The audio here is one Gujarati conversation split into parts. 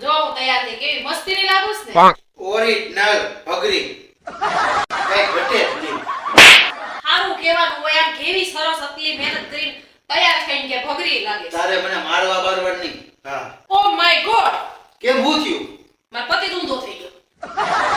જો હું તૈયાર થઈ કેવી મસ્તી ની લાગુ છે ને ઓરિજિનલ ભગરી કઈ ઘટે જ નહીં. સારું કહેવાનું હોય આમ કેવી સરસ અતલી મહેનત કરીને તૈયાર થઈને કે ભગરી લાગે છે. તારે મને મારવા બારવા નહીં. હા ઓ માય ગોડ કેમ હું થયું? મારો પતિ ઊંધો થઈ ગયો.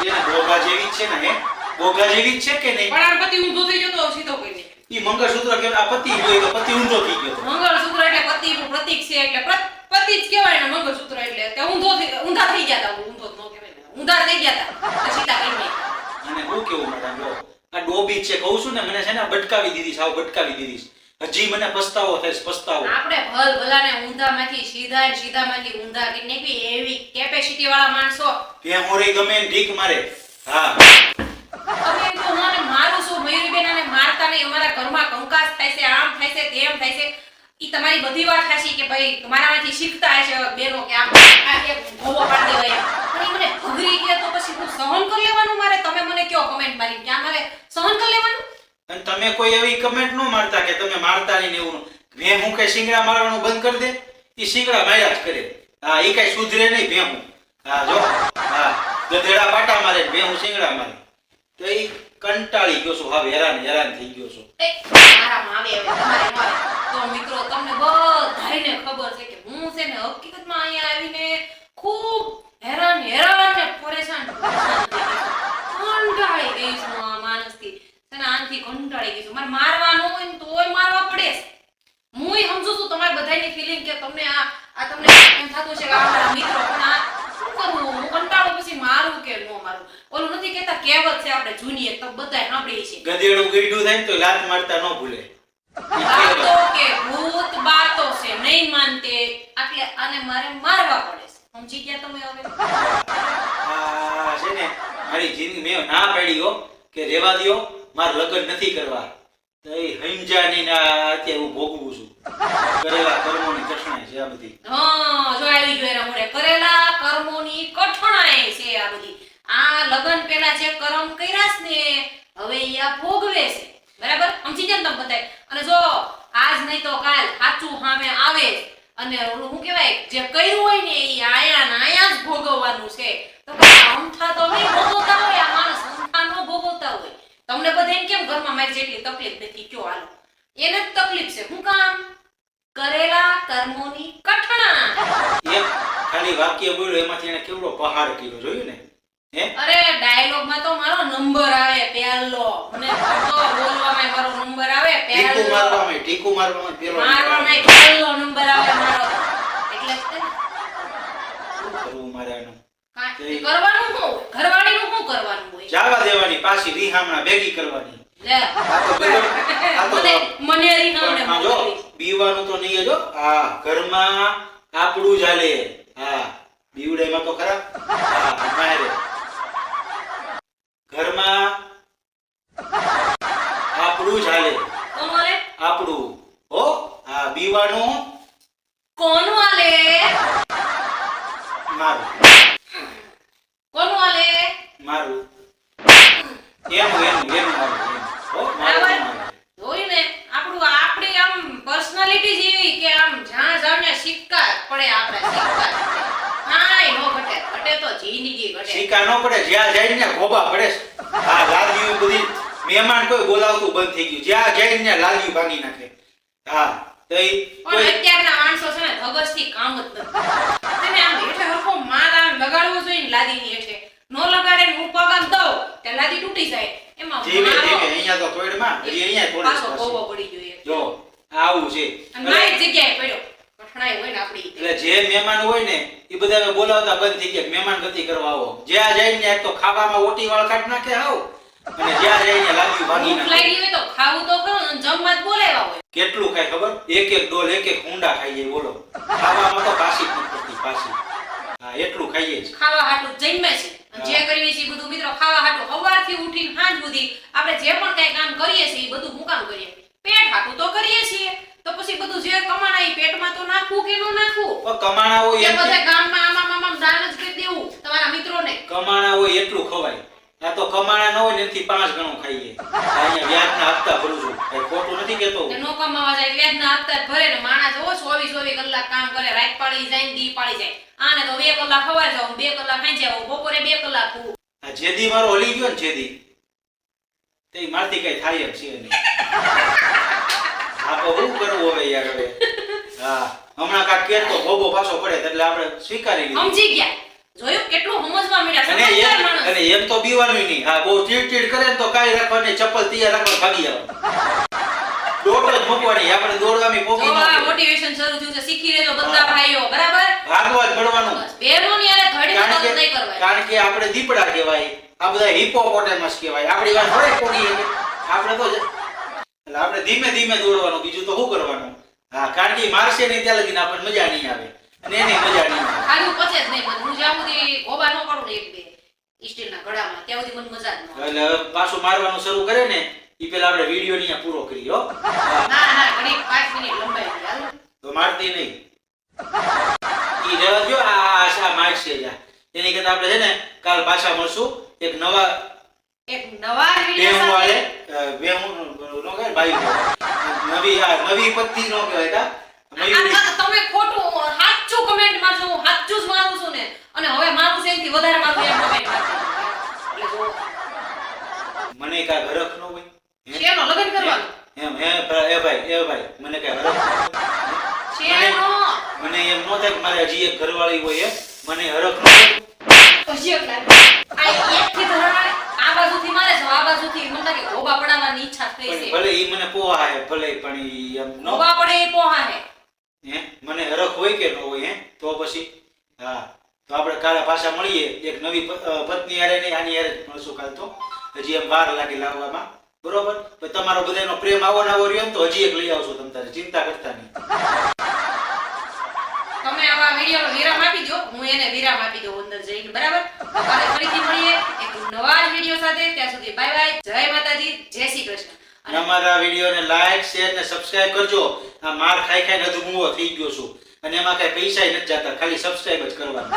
એને બોગા જેવી જ છે ને હે? બોગા જેવી જ છે કે નહીં? પણ આ પતિ ઊંધો થઈ ગયો તો સીધો કરી દે. ઈ મંગળસૂત્ર કે આ પતિ ગયો તો પતિ ઊંધો થઈ ગયો. મંગળસૂત્ર એટલે પતિનું પ્રતીક છે એટલે પતિ જ કહેવાય ને મંગળસૂત્ર એટલે તે ઊંધા થઈ ગયા તા ઊંધો ન કહેવાય ને ઊંધા થઈ ગયા તા સીધા કરી નાખ્યા. અને હું કેવું મેડમ જો આ ડોબી છે કહું છું ને મને છે ને ભટકાવી દીધી સાવ ભટકાવી દીધી. હજી મને પસ્તાવો થાય છે પસ્તાવો. આપણે ભલ ભલાને ઊંધામાંથી સીધા ને સીધામાંથી ઊંધા કરી નાખી એવી કેપેસિટી વાળા માણસો ત્યાં મોરે ગમે ને ઢીક મારે. હા તમે જો મને મારું શું મયુરીબેન આને મારતા નહીં અમારા ઘરમાં કંકાસ થાય છે આમ થાય છે તેમ થાય છે ઈ તમારી બધી વાત હાચી કે ભાઈ તમારામાંથી શીખતા હશે બેનો કે આમ આ એક ભોવો પાડી દેવાય પણ ઈ મને ભગરી કે તો પછી હું સહન કરી લેવાનું મારે તમે મને કયો કમેન્ટ મારી કે આ મારે સહન કરી લેવાનું. અને તમે કોઈ એવી કમેન્ટ ન મારતા કે તમે મારતા નહીં ને એવું. મેં હું કઈ શિંગડા મારવાનું બંધ કરી દે ઈ શિંગડા માર્યા જ કરે. હા ઈ કઈ સુધરે નહીં ભે હું. હા જો હા ગધેડા પાટા મારે ભે હું શિંગડા મારે તો ઈ કંટાળી ગયો છું હવે હેરાન થઈ ગયો છું. એ મારામાં આવે હવે તમારે ન આવે તો મિત્રો તમને બધાયને ખબર છે કે હું છે ને હકીકતમાં અહીંયા આવીને ખૂબ હેરાન ને પરેશાન કંટાળી ગઈ છું આ માણસથી તને આનથી કંટાળી ગઈ છું મારે મારવાનું હોય ને તોય મારવા પડે છે. હુંય સમજુ છું તમારી બધાયની ફીલિંગ કે તમને આ તમને એમ થતું છે કે આ મારા મિત્રો પણ આ શું કરવું હું કંટાળો પછી મારું કે ન મારું ઓલું નથી કહેતા કહેવત છે આપણે જૂની એક તો બધાય સાંભળી છે ગધેડું ગઈડું થાય ને તો લાત મારતા ન ભૂલે. બાતો કે ભૂત બાતો છે નહીં માનતે એટલે આને મારે મારવા પડે છે સમજી ગયા તમે હવે. આ છે ને મારી જિંદગી મેં ના પાડી હો કે રેવા દ્યો મારે લગ્ન નથી કરવા. તો એ હંજાની ના અત્યારે હું ભોગવું છું. કરેલા કર્મોની કઠણાઈ છે આ બધી. હા જો આવી જો એના મોઢે કરેલા કર્મોની કઠણાઈ છે આ બધી. આ લગન પહેલા જે કર્મ કર્યા છે ને હવે ઈ આ ભોગવે છે બરાબર સમજી ગયા ને તમે બધાય. અને જો આજ નહીં તો કાલ સાચું સામે આવે અને ઓલું શું કહેવાય જે કર્યું હોય ને ઈ આયા ને આયા જ ભોગવવાનું છે. તો અમથા તો નહીં ભોગવતા હોય આ માણસ અમથા નો ભોગવતા હોય. તમને બધાને કેમ ઘરમાં મારી જેટલી તકલીફ નથી કયો હાલો એને જ તકલીફ છે શું કામ કરેલા કર્મોની કઠણા. એક ખાલી વાક્ય બોલ્યો એમાંથી એને કેવડો પહાડ કર્યો જોયું ને હે. અરે ડાયલોગ માં તો મારો નંબર આવે પહેલો મને તો બોલવામાં મારો નંબર આવે પહેલો ટીકુ મારવામાં પેલો મારવામાં પહેલો નંબર આવે મારો એટલે જ તે ને. શું કરવું મારે આનું? કાંઈ કરવાનું શું ઘરવાળીનું શું કરવાનું હોય જાવા દેવાની પાછી રીહામણા ભેગી કરવાની. લે મને રીહામણે પણ જો બીવાનું તો નહીં જો આ ઘરમાં આપણું જ હાલે. હા બીવડેમાં તો ખરા. હા મારે ઘરમાં આપણું જ હાલે. કોનું હાલે આપણું હો. હા બીવાનું કોનું હાલે મારું કોનું હાલે મારું એનું હાલે હો મારું હાલે. જોઈ ને આપણું આપણી આમ પર્સનાલિટી જેવી કે આમ જ્યાં જાવ ને સિક્કા પડે આપણા સિક્કા કાંઈ નો ઘટે ઘટે તો જિંદગી ઘટે સિક્કા નો પડે જ્યાં જાય ને ખોબા પડે. હા લાલ્યું બધી મહેમાન કોઈ બોલાવતું બંધ થઈ ગયું જ્યાં જાય ને લાલ્યું ભાંગી નાખે. હા તો પણ અત્યારના માણસો છે ને ધગસથી કામ જ નથી તેને આમ હેઠે હરખો માલ આમ લગાડવો જોઈએ ને લાદીની હેઠે નો લગાડે ને હું પગ આમ દઉં તે લાદી તૂટી જાય એમાં ધીમે મારો ધીમે અહીંયા તો થોડમાં હજી અહીંયા પાછો થોડે ગોવો પડી જોઈએ જો આવું છે. અને મારી જગ્યાએ પડ્યો કઠણાઈ હોય ને આપડી એટલે જે મહેમાન હોય ને એ બધા બોલાવતા બંધ થઈ ગયા. મહેમાન ગતિ કરવા આવો જ્યાં જઈને એક તો ખાવામાં ઓટી વાળ કાઢ નાખે આવ અને જ્યાં જઈને લાગ્યું ભાગી ભૂખ નાખે. લાગી હોય તો ખાવું તો ખરું અને જમવા જ બોલાવ્યા હોય કેટલું ખાય ખબર? એક ડોલ એક ઊંડા ખાઈએ બોલો. ખાવામાં તો પાછી જ નથી પડતી પાછી. હા એટલું ખાઈએ છે. ખાવા હાટું જન્મે છે અને જે કરીએ છીએ બધું મિત્રો ખાવા હાટું સવારથી ઉઠીને સાંજ સુધી આપણે જે પણ કઈ કામ કરીએ છીએ એ બધું હું કામ કરીએ પેટ હાટું તો કરીએ છીએ તો પછી બધું જે કમાણા એ પેટમાં તો નાખવું કે ન નાખવું કમાણા હોય એ બધે ગામમાં આમાં દાન જ કરી દેવું તમારા મિત્રોને કમાણા હોય એટલું ખવાય. આ તો કમાણા ન હોય ને એનાથી 5 ગણું ખાઈએ. અહીંયા વ્યાજના હપ્તા ભરું છું. કઈ ખોટું નથી કહેતો તે નો કમાવા જાય વ્યાજના હપ્તા જ ભરે ને માણસ જો 24 કલાક કામ કરે રાત પાડી જાય ને દી પાડી જાય આને તો 2 કલાક સવાર જાવ 2 કલાક સાંજે આવો બપોરે 2 કલાક હું આ જેદી મારો હલી ગયો ને જેદી તે મારથી કઈ થાય જ છે નહીં આ તો શું કરવું હવે યાર હવે હા હમણાં કાક કેર તો ભોગો પાછો પડે એટલે આપણે સ્વીકારી લીધું સમજી ગયા જોયું કેટલું સમજવા મળ્યા અને સમજદાર માણસ અને એમ તો બીવાનું નહીં હા બહુ ચીડ કરે ને તો કાઈ રાખવાની ચપ્પલ તૈયાર રાખવા ભાગી આવવાનું દોડ જ મૂકવાની આપણે દોડવાની પોગી જો આ ન મોટિવેશન શરૂ થયું છે શીખી લેજો બધા ભાઈઓ બરાબર ભાગવા જ પડવાનું બસ બેનોની યારે ઘડી કારણ મદદ કે નહીં કરવાની કારણ કે આપણે દીપડા કહેવાય આ બધા હિપોપોટેમસ કહેવાય આપણી વાત થોડી પોગી આપણે તો એટલે આપણે ધીમે ધીમે દોડવાનું બીજું તો શું કરવાનું હા કારણ કે મારશે નહીં ત્યાં લગીને આપણને મજા નહીં આવે અને એની મજા નહીં આવે ખાલી પચે જ નહીં હું જ્યાં સુધી ગોબા ન કરું ને એક બે સ્ટીલના ઘડામાં ત્યાં સુધી મને મજા જ ન આવે એટલે હવે પાછું મારવાનું શરૂ કરે ને ઈ પેલા આપણે વિડિયો ની પૂરો કરી હો ના ના ઘડી 5 મિનિટ લંબાઈ ગઈ હાલો તો મારતી નહીં ઈ રહેવા દો આ આશા મારશે જા એની કરતા આપણે છે ને કાલ પાછા મળશું એક નવા વિડિયો વેહું વાળે સાથે વેહું નો કહે બાઈ નવી પત્તી નો કહેવાય તમે ખોટું સાચું કમેન્ટ મારજો હું સાચું જ મારું છું ને અને હવે મારું છે એનાથી વધારે મારું એમ કમેન્ટ મારજો એટલે જો મને કાંઈ હરખ ન હોય શેનો લગન કરવાનું એમ એ ભાઈ મને કાંઈ હરખ શેનો મને એમ ન થાય કે મારે હજી એક ઘરવાળી હોય એમ મને હરખ ન હોય પછી એક લાગે આ એકથી ધરાય આ બાજુથી મારે છે આ બાજુથી મને લાગે ગોબા પડાવવાની ઈચ્છા થઈ પણ છે ભલે ઈ મને પોહાય ભલે પણ ઈ એમ ન ગોબા પડે એ પોહા હે હે મને હરખ હોય કે ન હોય હે તો પછી હા તો આપણે કાલે પાછા મળીએ એક નવી પત્ની હારે નહીં આની હારે જ મળશું કાલ તો હજી એમ વાર લાગે લાવવામાં બરોબર તો તમારો બધાનો પ્રેમ આવો ને આવો રહ્યો ને તો હજી એક લઈ આવશો તમે તારે ચિંતા કરતા નહીં તમે આવા વિડિયોનો વિરામ આપી દો હું એને વિરામ આપી દઉં અંદર જઈને બરાબર તો કાલે ફરીથી મળીએ એક નવા જ વિડિયો સાથે ત્યાં સુધી બાય બાય જય માતાજી જય શ્રી કૃષ્ણ અને અમારા વિડિયોને લાઈક શેર ને સબસ્ક્રાઇબ કરજો આ માર ખાઈ ખાઈને અધમુઓ થઈ ગયો છું અને એમાં કઈ પૈસા નથી જતા ખાલી સબસ્ક્રાઇબ જ કરવાનું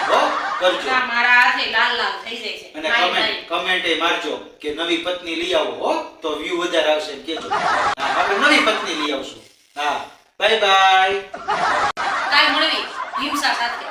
હો કરજો આ મારા હાથે લાલ લાલ થઈ જાય છે અને નાઈ કમેન્ટ એ મારજો કે નવી પત્ની લઈ આવો હો તો વ્યૂ વધારે આવશે એમ કહેજો હા આપણે નવી પત્ની લઈ આવશું હા બાય બાય કાલ મળવી હિંસા સાથે